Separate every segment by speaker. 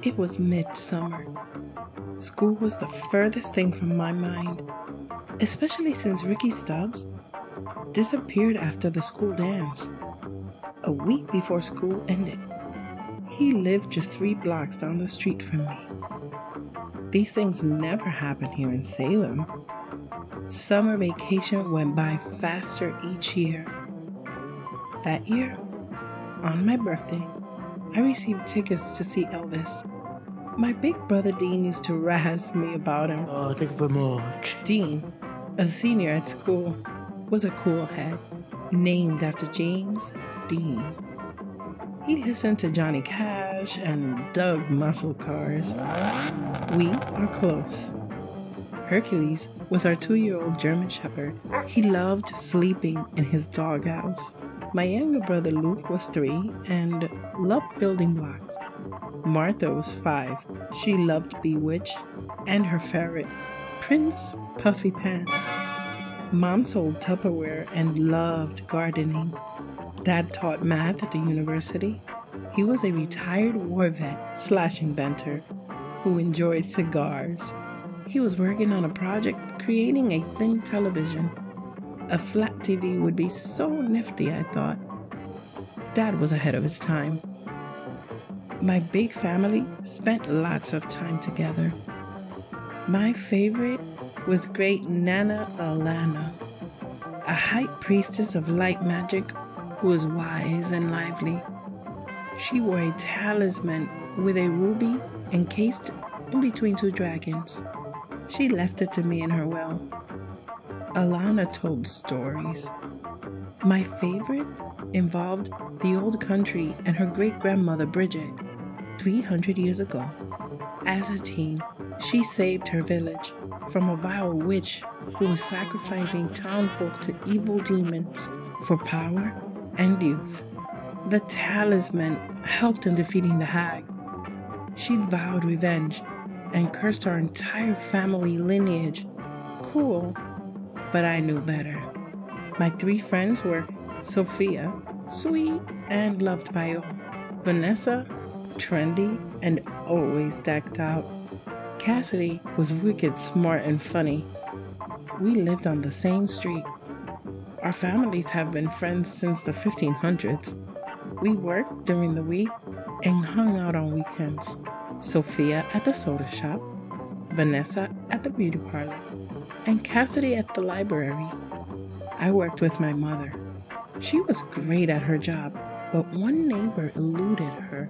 Speaker 1: It was midsummer. School was the furthest thing from my mind, especially since Ricky Stubbs disappeared after the school dance, a week before school ended. He lived just 3 blocks down the street from me. These things never happen here in Salem. Summer vacation went by faster each year. That year, on my birthday, I received tickets to see Elvis. My big brother Dean used to razz me about him.
Speaker 2: Oh, thank you very much.
Speaker 1: Dean, a senior at school, was a cool head, named after James Dean. He listened to Johnny Cash and dug muscle cars. We are close. Hercules was our 2-year-old German Shepherd. He loved sleeping in his doghouse. My younger brother Luke was 3 and loved building blocks. Martha was 5. She loved Bewitched and her ferret, Prince Puffy Pants. Mom sold Tupperware and loved gardening. Dad taught math at the university. He was a retired war vet / inventor who enjoyed cigars. He was working on a project creating a thin television. A flat TV would be so nifty, I thought. Dad was ahead of his time. My big family spent lots of time together. My favorite was great Nana Alana, a high priestess of light magic who was wise and lively. She wore a talisman with a ruby encased in between 2 dragons. She left it to me in her will. Alana told stories. My favorite involved the old country and her great-grandmother Bridget, 300 years ago. As a teen, she saved her village from a vile witch who was sacrificing townfolk to evil demons for power and youth. The talisman helped in defeating the hag. She vowed revenge and cursed our entire family lineage. Cool, but I knew better. My 3 friends were Sophia, sweet and loved by all. Vanessa, trendy and always decked out. Cassidy was wicked smart and funny. We lived on the same street. Our families have been friends since the 1500s. We worked during the week and hung out on weekends. Sophia at the soda shop, Vanessa at the beauty parlor, and Cassidy at the library. I worked with my mother. She was great at her job, but one neighbor eluded her.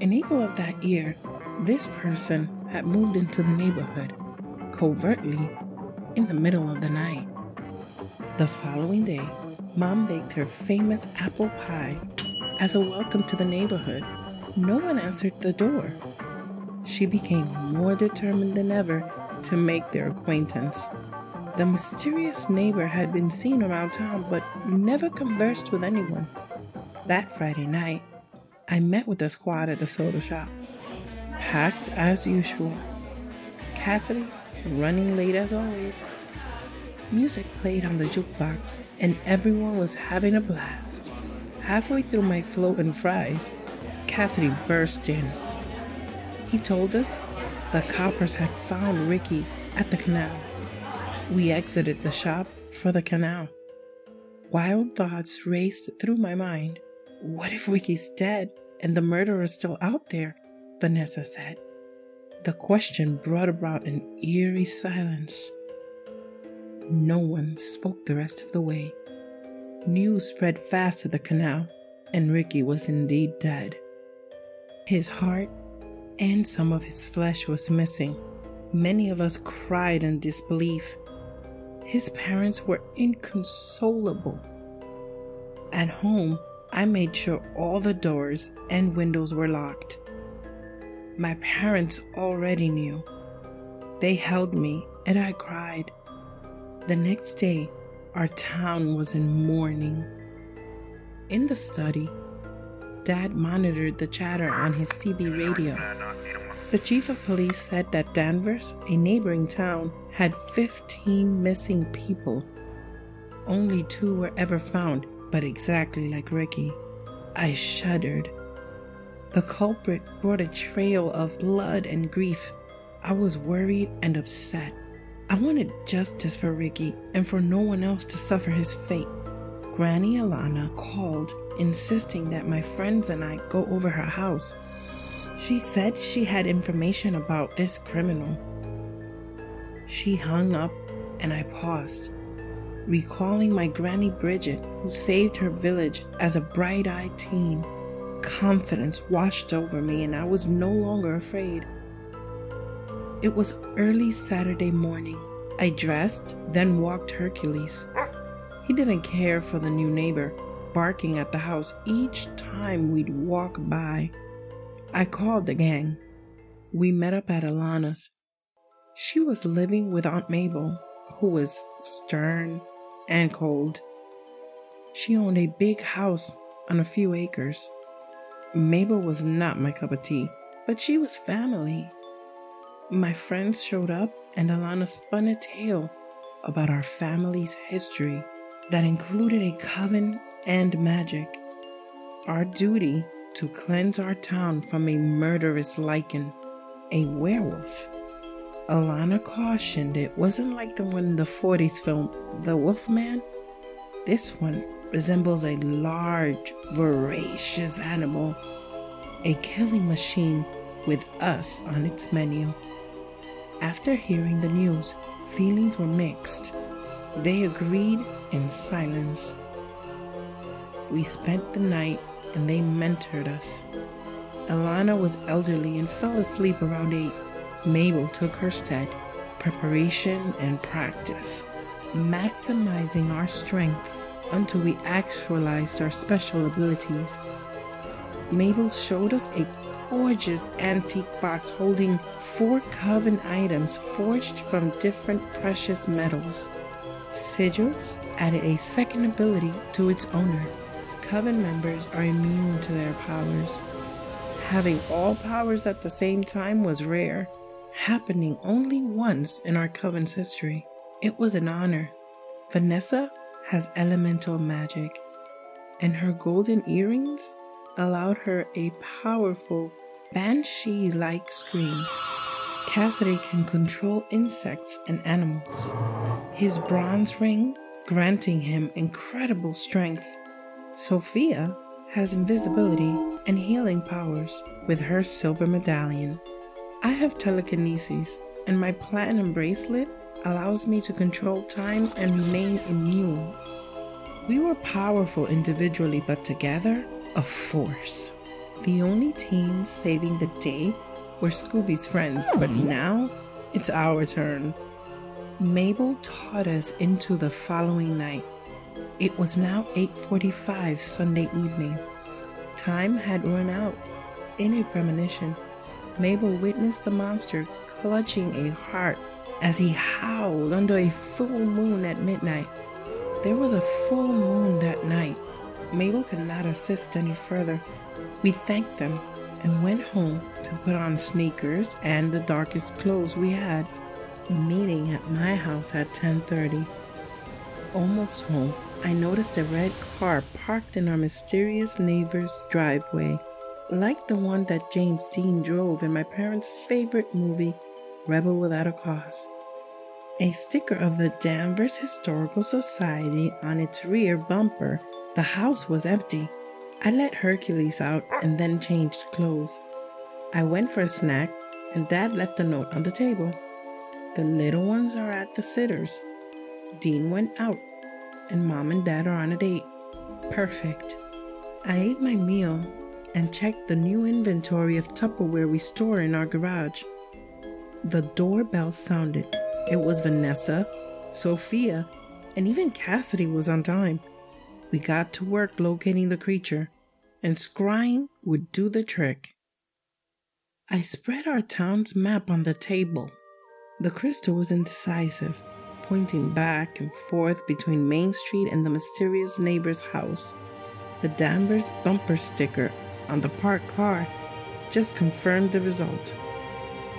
Speaker 1: In April of that year, this person had moved into the neighborhood, covertly, in the middle of the night. The following day, Mom baked her famous apple pie as a welcome to the neighborhood. No one answered the door. She became more determined than ever to make their acquaintance. The mysterious neighbor had been seen around town but never conversed with anyone. That Friday night, I met with the squad at the soda shop. Packed as usual. Cassidy running late as always. Music played on the jukebox and everyone was having a blast. Halfway through my float and fries, Cassidy burst in. He told us the coppers had found Ricky at the canal. We exited the shop for the canal. Wild thoughts raced through my mind. What if Ricky's dead and the murderer's still out there? Vanessa said. The question brought about an eerie silence. No one spoke the rest of the way. News spread fast to the canal, and Ricky was indeed dead. His heart and some of his flesh was missing. Many of us cried in disbelief. His parents were inconsolable. At home, I made sure all the doors and windows were locked. My parents already knew. They held me and I cried. The next day, our town was in mourning. In the study, Dad monitored the chatter on his CB radio. The chief of police said that Danvers, a neighboring town, had 15 missing people. Only 2 were ever found, but exactly like Ricky. I shuddered. The culprit brought a trail of blood and grief. I was worried and upset. I wanted justice for Ricky and for no one else to suffer his fate. Granny Alana called, insisting that my friends and I go over her house. She said she had information about this criminal. She hung up and I paused, recalling my Granny Bridget, who saved her village as a bright-eyed teen. Confidence washed over me and I was no longer afraid. It was early Saturday morning. I dressed, then walked Hercules. He didn't care for the new neighbor, barking at the house each time we'd walk by. I called the gang. We met up at Alana's. She was living with Aunt Mabel, who was stern and cold. She owned a big house on a few acres. Mabel was not my cup of tea, but she was family. My friends showed up and Alana spun a tale about our family's history that included a coven and magic. Our duty to cleanse our town from a murderous lichen, a werewolf. Alana cautioned it wasn't like the one in the 40s film, The Wolfman. This one resembles a large, voracious animal, a killing machine with us on its menu. After hearing the news, feelings were mixed. They agreed in silence. We spent the night and they mentored us. Alana was elderly and fell asleep around 8. Mabel took her stead, preparation and practice, maximizing our strengths until we actualized our special abilities. Mabel showed us a gorgeous antique box holding 4 coven items forged from different precious metals. Sigils added a second ability to its owner. Coven members are immune to their powers. Having all powers at the same time was rare, happening only once in our coven's history. It was an honor. Vanessa has elemental magic, and her golden earrings allowed her a powerful banshee-like scream. Cassidy can control insects and animals. His bronze ring granting him incredible strength. Sophia has invisibility and healing powers with her silver medallion. I have telekinesis, and my platinum bracelet allows me to control time and remain immune. We were powerful individually, but together, a force. The only teens saving the day were Scooby's friends, but now it's our turn. Mabel taught us into the following night. It was now 8:45 Sunday evening. Time had run out. In a premonition, Mabel witnessed the monster clutching a heart as he howled under a full moon at midnight. There was a full moon that night. Mabel could not assist any further. We thanked them and went home to put on sneakers and the darkest clothes we had. Meeting at my house at 10:30. Almost home, I noticed a red car parked in our mysterious neighbor's driveway, like the one that James Dean drove in my parents' favorite movie, Rebel Without a Cause. A sticker of the Danvers Historical Society on its rear bumper. The house was empty. I let Hercules out and then changed clothes. I went for a snack and Dad left a note on the table. The little ones are at the sitters. Dean went out and Mom and Dad are on a date. Perfect. I ate my meal and checked the new inventory of Tupperware we store in our garage. The doorbell sounded. It was Vanessa, Sophia, and even Cassidy was on time. We got to work locating the creature, and scrying would do the trick. I spread our town's map on the table. The crystal was indecisive, pointing back and forth between Main Street and the mysterious neighbor's house. The Danvers bumper sticker on the parked car just confirmed the result.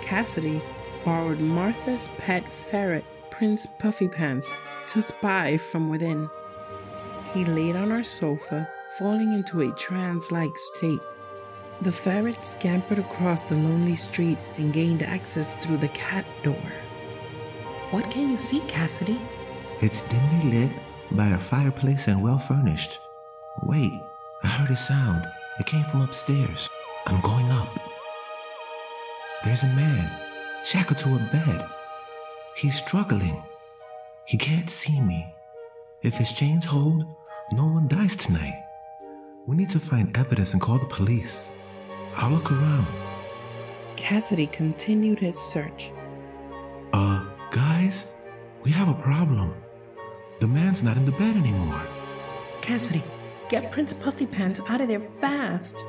Speaker 1: Cassidy borrowed Martha's pet ferret, Prince Puffy Pants, to spy from within. He laid on our sofa, falling into a trance-like state. The ferret scampered across the lonely street and gained access through the cat door.
Speaker 2: What can you see, Cassidy?
Speaker 3: It's dimly lit by a fireplace and well furnished. Wait, I heard a sound. It came from upstairs. I'm going up. There's a man, shackled to a bed. He's struggling. He can't see me. If his chains hold, no one dies tonight. We need to find evidence and call the police. I'll look around.
Speaker 1: Cassidy continued his search.
Speaker 3: Guys, we have a problem. The man's not in the bed anymore.
Speaker 2: Cassidy, get Prince Puffy Pants out of there fast.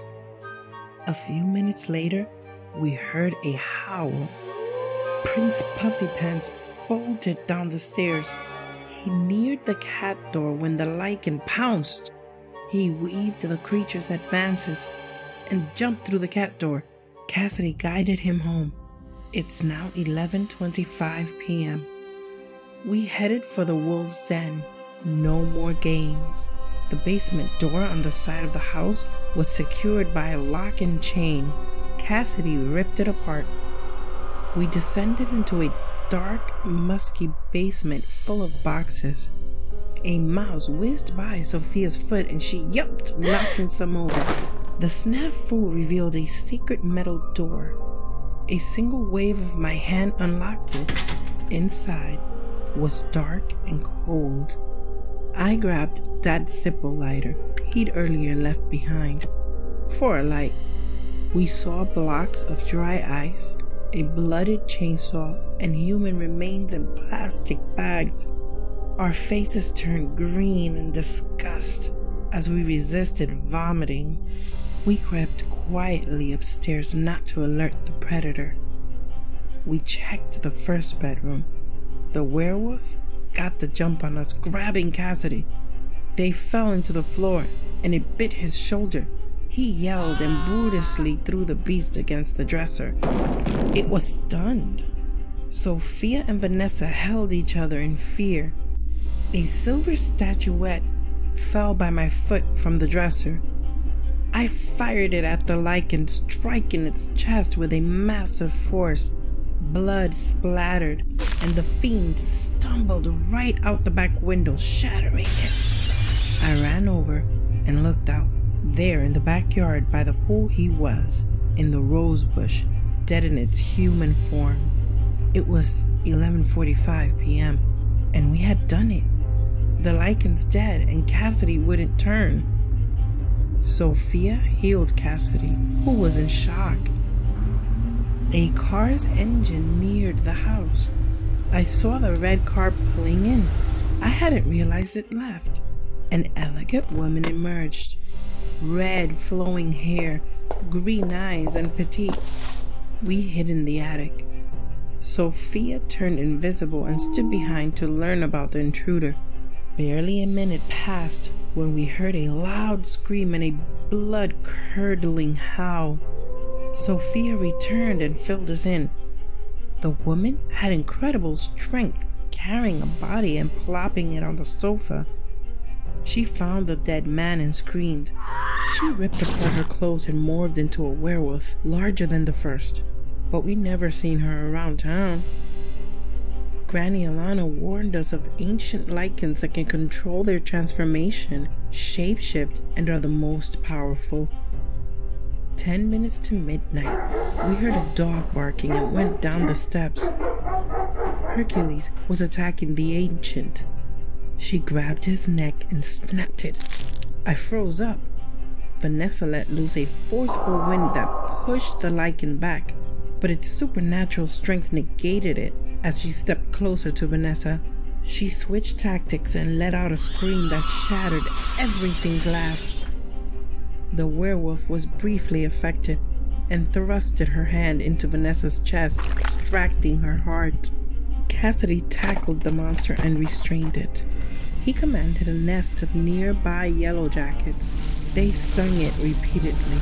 Speaker 1: A few minutes later, we heard a howl. Prince Puffy Pants bolted down the stairs. He neared the cat door when the lichen pounced. He weaved the creature's advances and jumped through the cat door. Cassidy guided him home. It's now 11:25 p.m. We headed for the wolf's den. No more games. The basement door on the side of the house was secured by a lock and chain. Cassidy ripped it apart. We descended into a dark, musky basement full of boxes. A mouse whizzed by Sophia's foot and she yelped, knocking some over. The snafu revealed a secret metal door. A single wave of my hand unlocked it. Inside was dark and cold. I grabbed Dad's Zippo lighter he'd earlier left behind for a light. We saw blocks of dry ice, a blooded chainsaw, and human remains in plastic bags. Our faces turned green in disgust as we resisted vomiting. We crept quietly upstairs not to alert the predator. We checked the first bedroom. The werewolf got the jump on us, grabbing Cassidy. They fell into the floor and it bit his shoulder. He yelled and brutally threw the beast against the dresser. It was stunned. Sophia and Vanessa held each other in fear. A silver statuette fell by my foot from the dresser. I fired it at the lichen, striking its chest with a massive force. Blood splattered, and the fiend stumbled right out the back window, shattering it. I ran over and looked out. There in the backyard by the pool he was, in the rose bush, dead in its human form. It was 11:45 p.m., and we had done it. The lichen's dead, and Cassidy wouldn't turn. Sophia healed Cassidy, who was in shock. A car's engine neared the house. I saw the red car pulling in. I hadn't realized it left. An elegant woman emerged. Red flowing hair, green eyes, and petite. We hid in the attic. Sophia turned invisible and stood behind to learn about the intruder. Barely a minute passed when we heard a loud scream and a blood-curdling howl. Sophia returned and filled us in. The woman had incredible strength, carrying a body and plopping it on the sofa. She found the dead man and screamed. She ripped apart her clothes and morphed into a werewolf, larger than the first, but we never seen her around town. Granny Alana warned us of the ancient lichens that can control their transformation, shapeshift, and are the most powerful. 10 minutes to midnight, we heard a dog barking and went down the steps. Hercules was attacking the ancient. She grabbed his neck and snapped it. I froze up. Vanessa let loose a forceful wind that pushed the lichen back, but its supernatural strength negated it. As she stepped closer to Vanessa, she switched tactics and let out a scream that shattered everything glass. The werewolf was briefly affected and thrusted her hand into Vanessa's chest, extracting her heart. Cassidy tackled the monster and restrained it. He commanded a nest of nearby yellow jackets. They stung it repeatedly.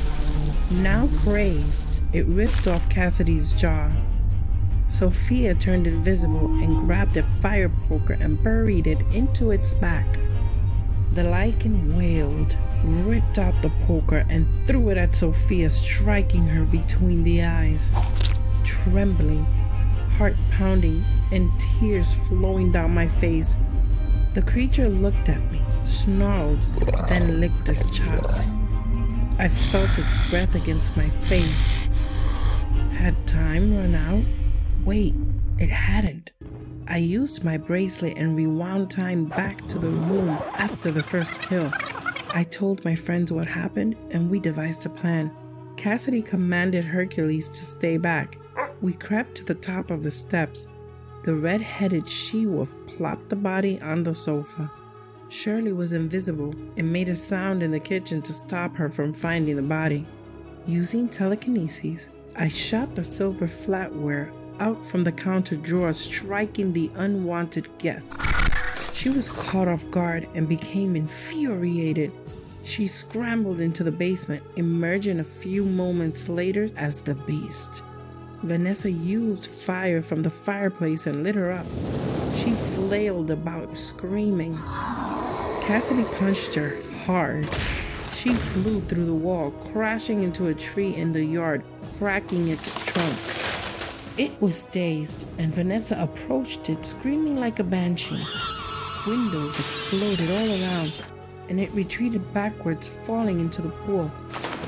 Speaker 1: Now crazed, it ripped off Cassidy's jaw. Sophia turned invisible and grabbed a fire poker and buried it into its back. The lichen wailed, ripped out the poker, and threw it at Sophia, striking her between the eyes. Trembling, heart pounding, and tears flowing down my face, the creature looked at me, snarled, then licked its chops. I felt its breath against my face. Had time run out? Wait, it hadn't. I used my bracelet and rewound time back to the room after the first kill. I told my friends what happened, and we devised a plan. Cassidy commanded Hercules to stay back. We crept to the top of the steps. The red-headed she-wolf plopped the body on the sofa. Shirley was invisible and made a sound in the kitchen to stop her from finding the body. Using telekinesis, I shot the silver flatware out from the counter drawer, striking the unwanted guest. She was caught off guard and became infuriated. She scrambled into the basement, emerging a few moments later as the beast. Vanessa used fire from the fireplace and lit her up. She flailed about, screaming. Cassidy punched her hard. She flew through the wall, crashing into a tree in the yard, cracking its trunk. It was dazed, and Vanessa approached it, screaming like a banshee. Windows exploded all around, and it retreated backwards, falling into the pool.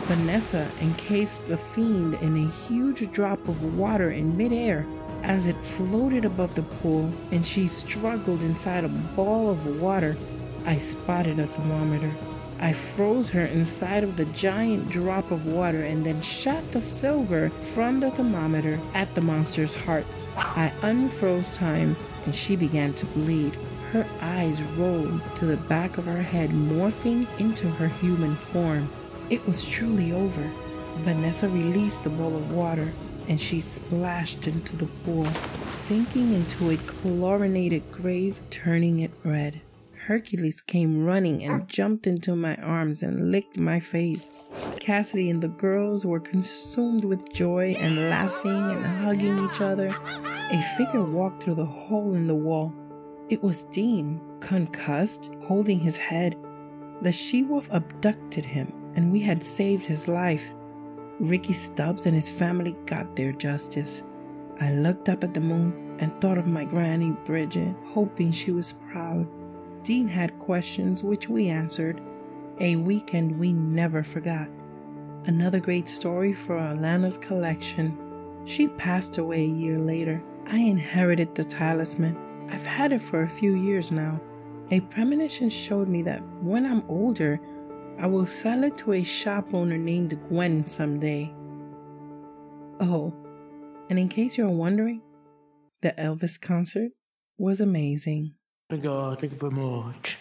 Speaker 1: Vanessa encased the fiend in a huge drop of water in midair. As it floated above the pool and she struggled inside a ball of water, I spotted a thermometer. I froze her inside of the giant drop of water and then shot the silver from the thermometer at the monster's heart. I unfroze time and she began to bleed. Her eyes rolled to the back of her head, morphing into her human form. It was truly over. Vanessa released the bowl of water and she splashed into the pool, sinking into a chlorinated grave, turning it red. Hercules came running and jumped into my arms and licked my face. Cassidy and the girls were consumed with joy and laughing and hugging each other. A figure walked through the hole in the wall. It was Dean, concussed, holding his head. The she-wolf abducted him, and we had saved his life. Ricky Stubbs and his family got their justice. I looked up at the moon and thought of my granny Bridget, hoping she was proud. Dean had questions which we answered. A weekend we never forgot. Another great story for Alana's collection. She passed away a year later. I inherited the talisman. I've had it for a few years now. A premonition showed me that when I'm older, I will sell it to a shop owner named Gwen someday. Oh, and in case you're wondering, the Elvis concert was amazing.
Speaker 4: Thank you very much.